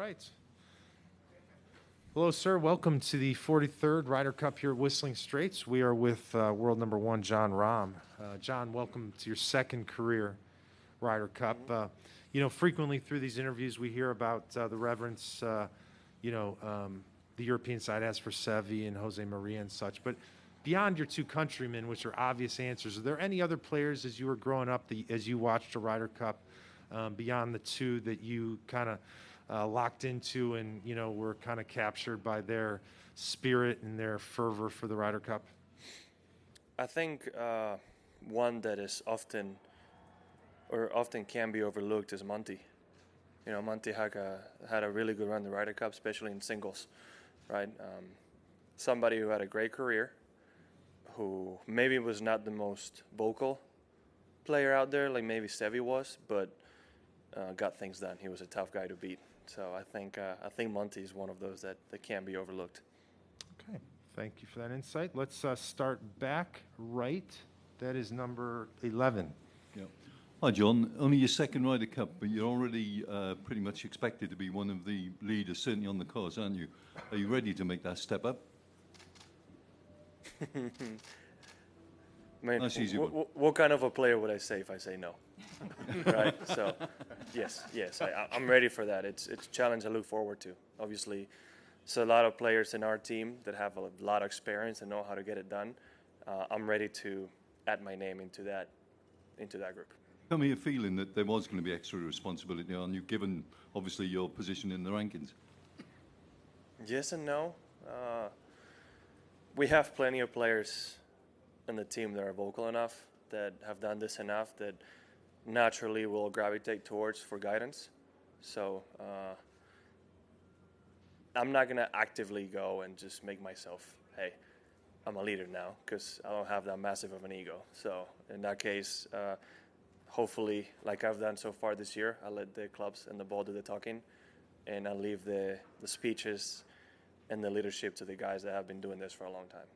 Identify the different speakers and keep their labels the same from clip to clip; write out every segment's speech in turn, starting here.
Speaker 1: right. Hello, sir. Welcome to the 43rd Ryder Cup here at Whistling Straits. We are with world number one, Jon Rahm. Jon, welcome to your second career Ryder Cup. Frequently through these interviews, we hear about the reverence, the European side has for Seve and Jose Maria and such. But beyond your two countrymen, which are obvious answers, are there any other players as you were growing up, as you watched a Ryder Cup, beyond the two that you kind of locked into and, were kind of captured by their spirit and their fervor for the Ryder Cup?
Speaker 2: I think one that is often can be overlooked is Monty. Monty had a really good run in the Ryder Cup, especially in singles, right? Somebody who had a great career, who maybe was not the most vocal player out there like maybe Seve was, but got things done. He was a tough guy to beat. So I think Monty is one of those that can't be overlooked.
Speaker 1: Okay, thank you for that insight. Let's start back right. That is number 11.
Speaker 3: Yeah. Hi, Jon. Only your second Ryder Cup, but you're already pretty much expected to be one of the leaders, certainly on the course, aren't you? Are you ready to make that step up?
Speaker 2: Nice easy one. What kind of a player would I say if I say no? Right. So, yes, I'm ready for that. It's a challenge I look forward to. Obviously, so a lot of players in our team that have a lot of experience and know how to get it done. I'm ready to add my name into that group.
Speaker 3: Tell me a feeling that there was going to be extra responsibility on you, given obviously your position in the rankings.
Speaker 2: Yes and no. We have plenty of players in the team that are vocal enough, that have done this enough, that naturally will gravitate towards for guidance. So I'm not going to actively go and just make myself, hey, I'm a leader now, because I don't have that massive of an ego. So in that case, hopefully, like I've done so far this year, I'll let the clubs and the ball do the talking, and I'll leave the speeches and the leadership to the guys that have been doing this for a long time.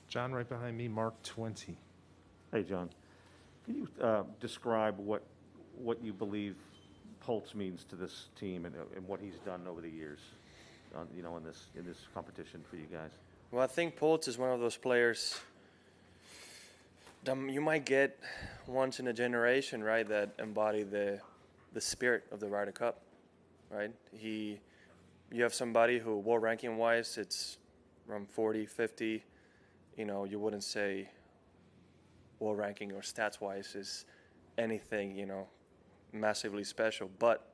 Speaker 1: Jon, right behind me, Mark 20.
Speaker 4: Hey, Jon. Can you describe what you believe Pultz means to this team and what he's done over the years, in this competition for you guys?
Speaker 2: Well, I think Pultz is one of those players that you might get once in a generation, right, that embody the spirit of the Ryder Cup, right? You have somebody who, world ranking-wise, it's around 40, 50. You wouldn't say world ranking or stats-wise is anything, massively special. But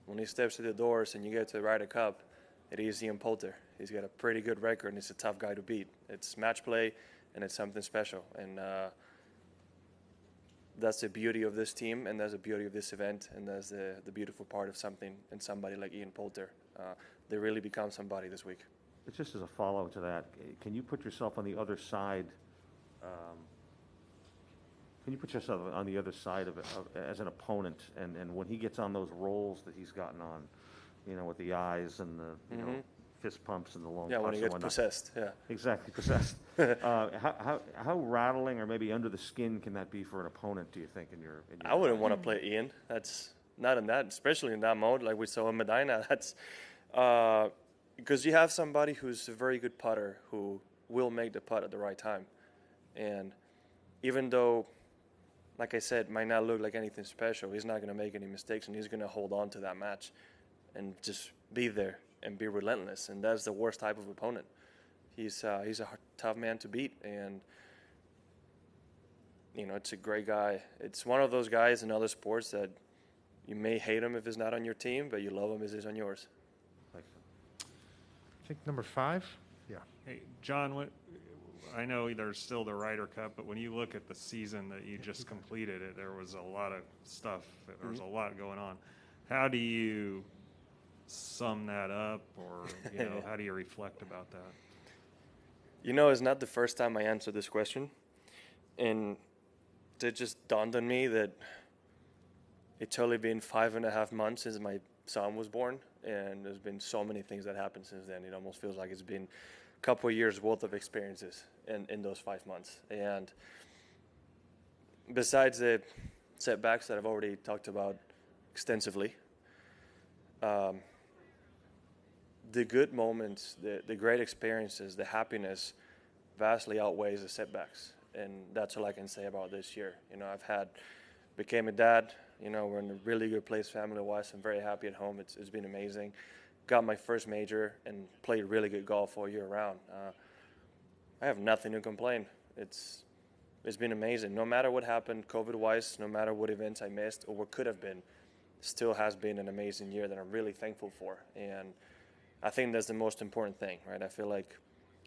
Speaker 2: when he steps through the doors and you get to the Ryder Cup, it is Ian Poulter. He's got a pretty good record, and he's a tough guy to beat. It's match play, and it's something special. And that's the beauty of this team, and that's the beauty of this event, and that's the beautiful part of something and somebody like Ian Poulter. They really become somebody this week.
Speaker 4: But just as a follow-up to that, can you put yourself on the other side? Can you put yourself on the other side of it as an opponent, and when he gets on those rolls that he's gotten on, with the eyes and the fist pumps and the long putts?
Speaker 2: Yeah, when he gets possessed. Yeah,
Speaker 4: exactly, possessed. How rattling or maybe under the skin can that be for an opponent? Do you think
Speaker 2: I wouldn't want to play Ian. That's not in that, especially in that mode like we saw in Medina. That's because you have somebody who's a very good putter who will make the putt at the right time. And even though, like I said, might not look like anything special, he's not going to make any mistakes, and he's going to hold on to that match and just be there and be relentless. And that's the worst type of opponent. He's a tough man to beat, and it's a great guy. It's one of those guys in other sports that you may hate him if he's not on your team, but you love him if he's on yours.
Speaker 1: I think number 5. Yeah.
Speaker 5: Hey, Jon, I know there's still the Ryder Cup, but when you look at the season that you just completed, there was a lot of stuff. There was a lot going on. How do you sum that up, or how do you reflect about that?
Speaker 2: It's not the first time I answered this question, and it just dawned on me that it's only been 5.5 months since my son was born, and there's been so many things that happened since then. It almost feels like it's been a couple of years worth of experiences in those 5 months. And besides the setbacks that I've already talked about extensively, the good moments, the great experiences, the happiness vastly outweighs the setbacks. And that's all I can say about this year. Became a dad. We're in a really good place family-wise. I'm very happy at home. It's been amazing. Got my first major and played really good golf all year round. I have nothing to complain. It's been amazing. No matter what happened, COVID-wise, no matter what events I missed or what could have been, still has been an amazing year that I'm really thankful for. And I think that's the most important thing, right? I feel like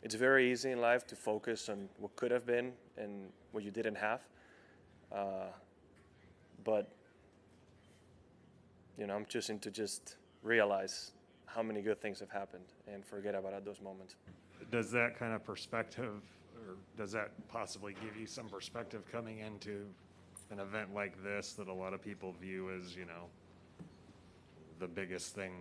Speaker 2: it's very easy in life to focus on what could have been and what you didn't have. But I'm choosing to just realize how many good things have happened and forget about those moments.
Speaker 5: Does that kind of perspective, or does that possibly give you some perspective coming into an event like this that a lot of people view as, the biggest thing,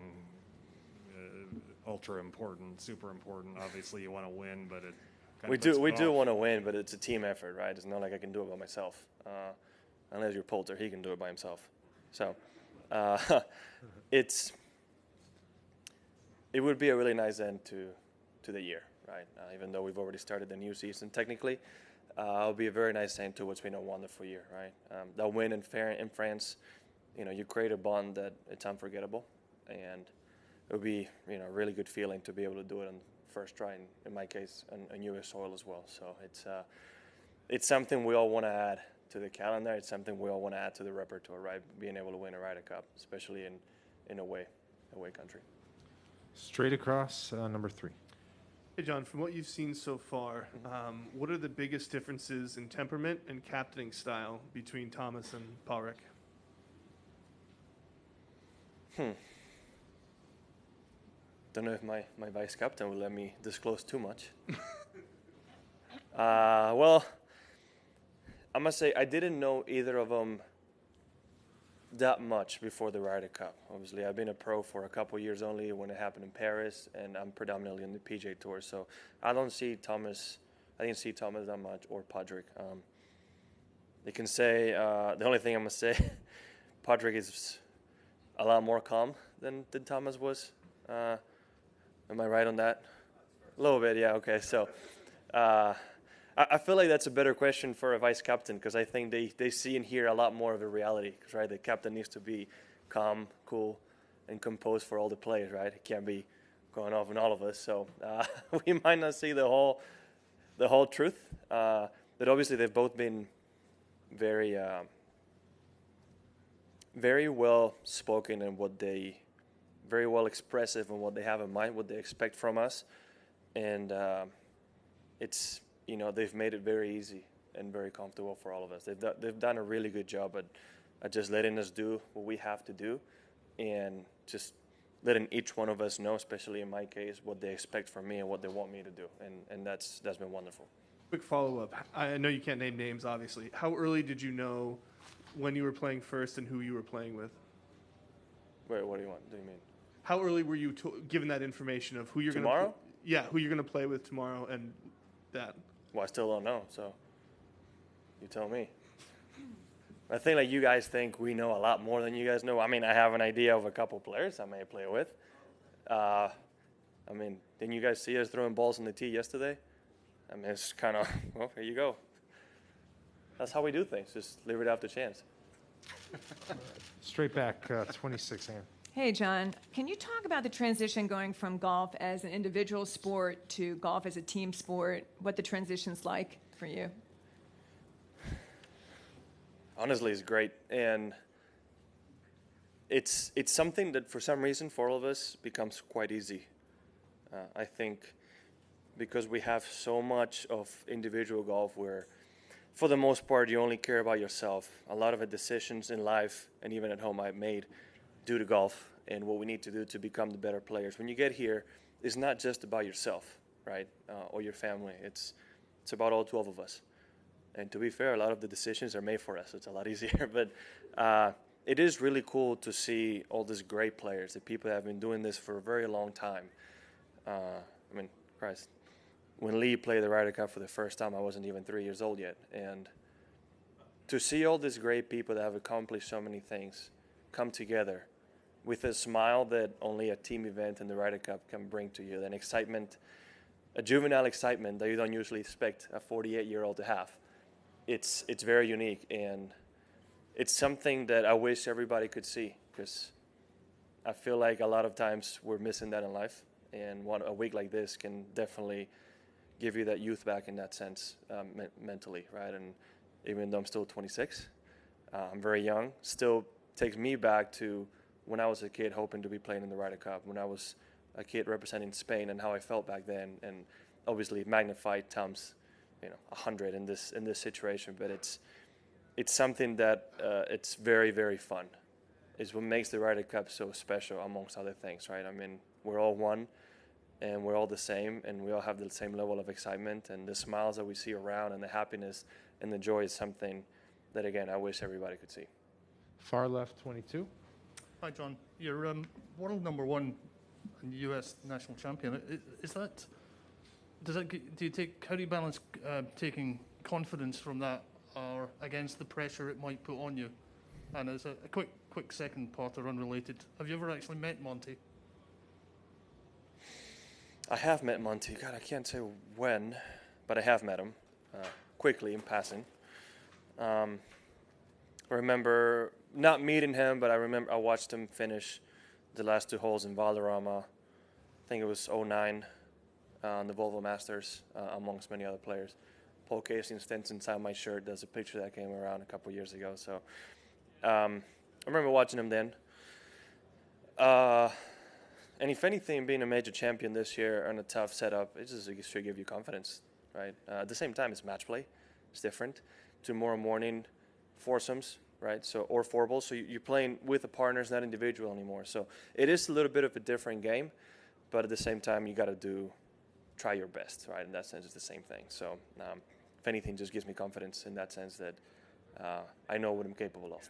Speaker 5: ultra important, super important? Obviously, you want to win, but it kind of
Speaker 2: we do want to win, but it's a team effort, right? It's not like I can do it by myself, unless you're Poulter. He can do it by himself. So it would be a really nice end to the year, right? Even though we've already started the new season technically, it'll be a very nice end to what's been a wonderful year, right? That win in France, you create a bond that it's unforgettable, and it would be a really good feeling to be able to do it on first try, in my case, on U.S. soil as well. So it's something we all want to add to the calendar. It's something we all want to add to the repertoire, right? Being able to win a Ryder Cup, especially in away country.
Speaker 1: Straight across, number 3.
Speaker 6: Hey, Jon, from what you've seen so far, what are the biggest differences in temperament and captaining style between Thomas and Padraig?
Speaker 2: Don't know if my vice captain will let me disclose too much. Well, I must say I didn't know either of them that much before the Ryder Cup. Obviously, I've been a pro for a couple years only when it happened in Paris, and I'm predominantly on the PGA Tour. So I didn't see Thomas that much, or Padraig. You can say the only thing I'm gonna say, Padraig is a lot more calm than Thomas was. Am I right on that? A little bit, yeah. Okay, so I feel like that's a better question for a vice captain, because I think they see and hear a lot more of a reality. Because right, the captain needs to be calm, cool, and composed for all the players. Right, it can't be going off on all of us. So we might not see the whole truth. But obviously, they've both been very very well spoken and very well expressive on what they have in mind, what they expect from us, and it's they've made it very easy and very comfortable for all of us. They've done a really good job at just letting us do what we have to do, and just letting each one of us know, especially in my case, what they expect from me and what they want me to do, and that's been wonderful.
Speaker 6: Quick follow-up. I know you can't name names, obviously. How early did you know when you were playing first and who you were playing with?
Speaker 2: Wait, what do you mean?
Speaker 6: How early were you given that information of who you're
Speaker 2: Tomorrow?
Speaker 6: Who you're going to play with tomorrow and that?
Speaker 2: Well, I still don't know, so you tell me. I think like you guys think we know a lot more than you guys know. I mean, I have an idea of a couple players I may play with. Didn't you guys see us throwing balls on the tee yesterday? I mean, it's kind of, well, here you go. That's how we do things. Just leave it up to chance.
Speaker 1: Straight back, 26 hand.
Speaker 7: Hey, Jon, can you talk about the transition going from golf as an individual sport to golf as a team sport, what the transition's like for you?
Speaker 2: Honestly, it's great. And it's something that for some reason for all of us becomes quite easy. I think because we have so much of individual golf where for the most part you only care about yourself. A lot of the decisions in life and even at home I've made due to golf and what we need to do to become the better players. When you get here, it's not just about yourself, right, or your family. It's about all 12 of us. And to be fair, a lot of the decisions are made for us. It's a lot easier. But it is really cool to see all these great players, the people that have been doing this for a very long time. Christ, when Lee played the Ryder Cup for the first time, I wasn't even 3 years old yet. And to see all these great people that have accomplished so many things come together, with a smile that only a team event and the Ryder Cup can bring to you, an excitement, a juvenile excitement that you don't usually expect a 48-year-old to have. It's very unique, and it's something that I wish everybody could see, because I feel like a lot of times we're missing that in life, and a week like this can definitely give you that youth back in that sense, mentally, right? And even though I'm still 26, I'm very young, still takes me back to when I was a kid hoping to be playing in the Ryder Cup, when I was a kid representing Spain and how I felt back then, and obviously magnified times 100 in this situation. But it's something that it's very, very fun. It's what makes the Ryder Cup so special, amongst other things, right? I mean, we're all one, and we're all the same, and we all have the same level of excitement, and the smiles that we see around, and the happiness and the joy is something that, again, I wish everybody could see.
Speaker 1: Far left, 22.
Speaker 8: Hi, John. You're world number one and U.S. national champion. Is that? How do you balance taking confidence from that, or against the pressure it might put on you? And as a quick second part, or unrelated, have you ever actually met Monty?
Speaker 2: I have met Monty. God, I can't say when, but I have met him quickly in passing. I remember not meeting him, but I watched him finish the last 2 holes in Valderrama. I think it was 09 on the Volvo Masters, amongst many other players. Paul Casey stands inside my shirt. There's a picture that came around a couple years ago. So I remember watching him then. And if anything, being a major champion this year on a tough setup, it should give you confidence, right? At the same time, it's match play. It's different. Tomorrow morning, foursomes, right? So, or fourballs. So you're playing with a partner, it's not individual anymore. So it is a little bit of a different game, but at the same time, you got to try your best, right? In that sense, it's the same thing. So if anything, just gives me confidence in that sense that I know what I'm capable of.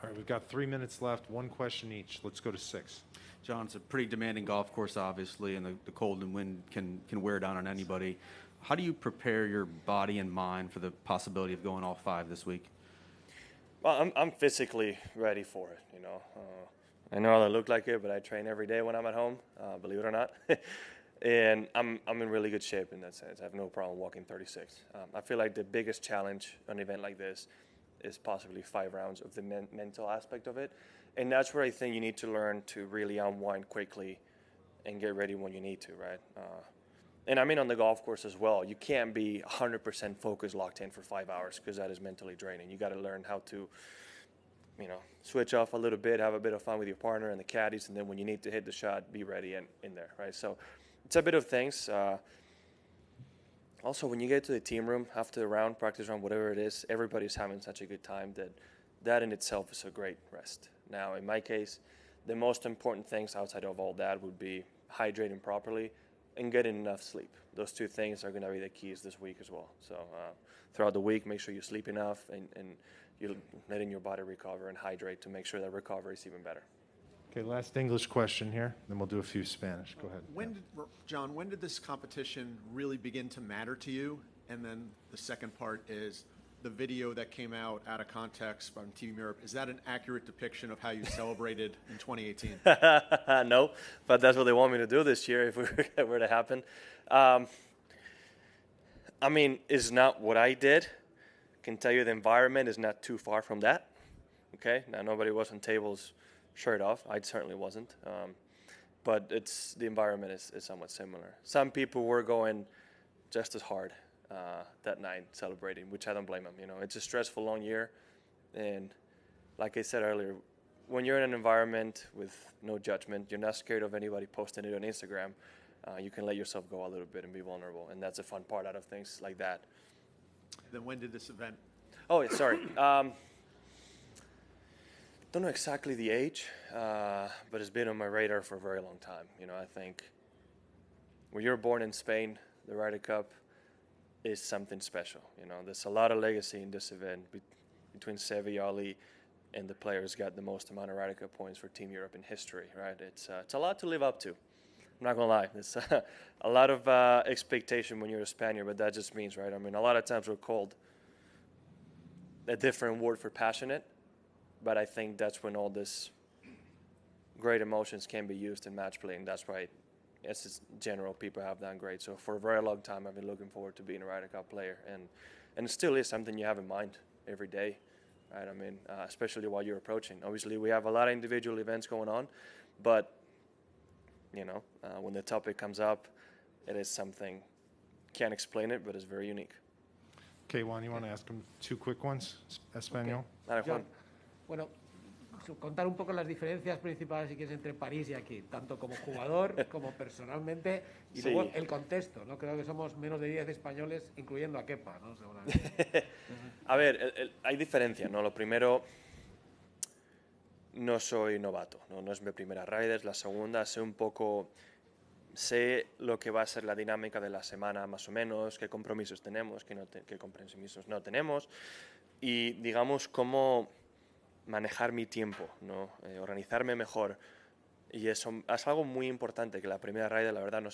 Speaker 1: All right, we've got 3 minutes left. One question each. Let's go to 6.
Speaker 9: John, it's a pretty demanding golf course, obviously, and the cold and wind can wear down on anybody. How do you prepare your body and mind for the possibility of going all 5 this week?
Speaker 2: Well, I'm physically ready for it, I know I look like it, but I train every day when I'm at home, believe it or not. And I'm in really good shape in that sense. I have no problem walking 36. I feel like the biggest challenge on an event like this is possibly 5 rounds of the mental aspect of it. And that's where I think you need to learn to really unwind quickly and get ready when you need to, right? And I mean on the golf course as well, you can't be 100% focused, locked in for 5 hours, because that is mentally draining. You got to learn how to, switch off a little bit, have a bit of fun with your partner and the caddies, and then when you need to hit the shot, be ready and in there, right? So it's a bit of things. Also, when you get to the team room after the round, practice round, whatever it is, everybody's having such a good time that in itself is a great rest. Now, in my case, the most important things outside of all that would be hydrating properly and getting enough sleep. Those 2 things are going to be the keys this week as well. So throughout the week, make sure you sleep enough and you're letting your body recover and hydrate to make sure that recovery is even better.
Speaker 1: Okay, last English question here, then we'll do a few Spanish. Go ahead.
Speaker 10: John, when did this competition really begin to matter to you? And then the second part is the video that came out of context from Team Europe. Is that an accurate depiction of how you celebrated in 2018?
Speaker 2: No, but that's what they want me to do this year if it were to happen. It's not what I did. I can tell you the environment is not too far from that. Okay, now nobody was on tables shirt off. I certainly wasn't. But the environment is somewhat similar. Some people were going just as hard that night celebrating, which I don't blame them. It's a stressful, long year. And like I said earlier, when you're in an environment with no judgment, you're not scared of anybody posting it on Instagram, you can let yourself go a little bit and be vulnerable. And that's a fun part out of things like that.
Speaker 10: Then when did this event?
Speaker 2: Oh, sorry. Don't know exactly the age, but it's been on my radar for a very long time. I think when you're born in Spain, the Ryder Cup is something special. There's a lot of legacy in this event between Sevi, Ali, and the players got the most amount of Ryder Cup points for Team Europe in history, right? It's a lot to live up to. I'm not going to lie. It's a lot of expectation when you're a Spaniard, but that just means, right? A lot of times we're called a different word for passionate, but I think that's when all this great emotions can be used in match play, and that's why, as is general, people have done great. So for a very long time, I've been looking forward to being a Ryder Cup player, and it still is something you have in mind every day, right? I mean, especially while you're approaching. Obviously, we have a lot of individual events going on, but you know, when the topic comes up, it is something, can't explain it, but it's very unique.
Speaker 1: Okay, Juan, you want to ask him two quick ones, Espanol?
Speaker 2: Dale, Juan.
Speaker 11: Jon, bueno, contar un poco las diferencias principales si quieres entre París y aquí, tanto como jugador como personalmente, y
Speaker 2: Sí.
Speaker 11: luego el contexto, ¿no? Creo que somos menos de 10 españoles, incluyendo a Kepa, ¿no? Seguramente.
Speaker 2: A ver, hay diferencia, ¿no? Lo primero, no soy novato, ¿no? Es mi primera Ryder, es la segunda, sé lo que va a ser la dinámica de la semana más o menos, qué compromisos tenemos, qué compromisos no tenemos, y digamos cómo manejar mi tiempo, ¿no? Organizarme mejor. Y eso es algo muy importante que la primera Ryder la verdad no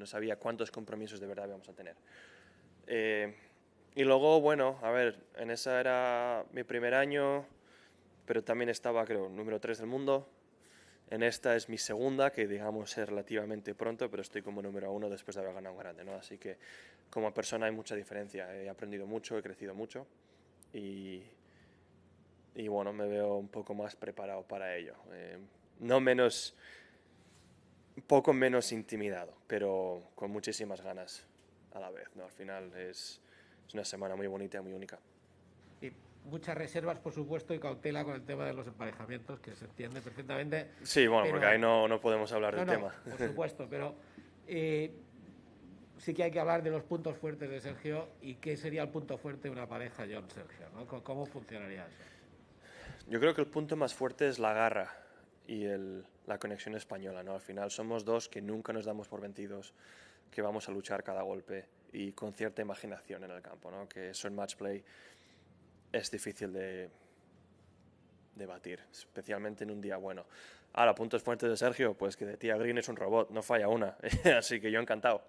Speaker 2: sabía cuántos compromisos de verdad íbamos a tener. Y luego, bueno, a ver, en esa era mi primer año, pero también estaba, creo, número 3 del mundo. En esta es mi segunda, que digamos es relativamente pronto, pero estoy como número 1 después de haber ganado un grande, ¿no? Así que como persona hay mucha diferencia. He aprendido mucho, he crecido mucho y bueno, me veo un poco más preparado para ello. Un poco menos intimidado, pero con muchísimas ganas a la vez, ¿no? Al final es una semana muy bonita y muy única.
Speaker 11: Y muchas reservas, por supuesto, y cautela con el tema de los emparejamientos, que se entiende perfectamente.
Speaker 2: Sí, bueno,
Speaker 11: pero,
Speaker 2: porque ahí no podemos hablar del tema.
Speaker 11: Por supuesto, pero sí que hay que hablar de los puntos fuertes de Sergio y qué sería el punto fuerte de una pareja Jon-Sergio, ¿no? ¿Cómo funcionaría eso?
Speaker 2: Yo creo que el punto más fuerte es la garra y la conexión española, ¿no? Al final somos dos que nunca nos damos por vencidos, que vamos a luchar cada golpe y con cierta imaginación en el campo, ¿no? Que eso en match play es difícil de batir, especialmente en un día bueno. Ahora, puntos fuertes de Sergio, pues que de tía Green es un robot, no falla una, así que yo encantado.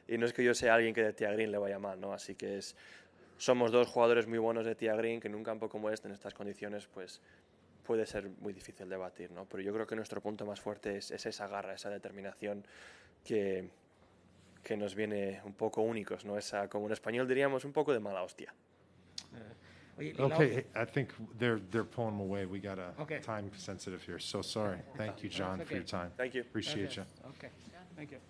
Speaker 2: Y no es que yo sea alguien que de tía Green le vaya mal, ¿no? Así que somos dos jugadores muy buenos de tía Green, que en un campo como este, en estas condiciones, pues puede ser muy difícil de batir, ¿no? Pero yo creo que nuestro punto más fuerte es esa garra, esa determinación que nos viene un poco únicos, ¿no? Esa, como en español diríamos, un poco de mala hostia.
Speaker 11: Oye,
Speaker 1: Okay, I think they're pulling them away. We got a
Speaker 11: Okay.
Speaker 1: time sensitive here. So sorry. Thank you, John, for your time.
Speaker 2: Thank you.
Speaker 1: Appreciate you.
Speaker 11: Okay, thank you.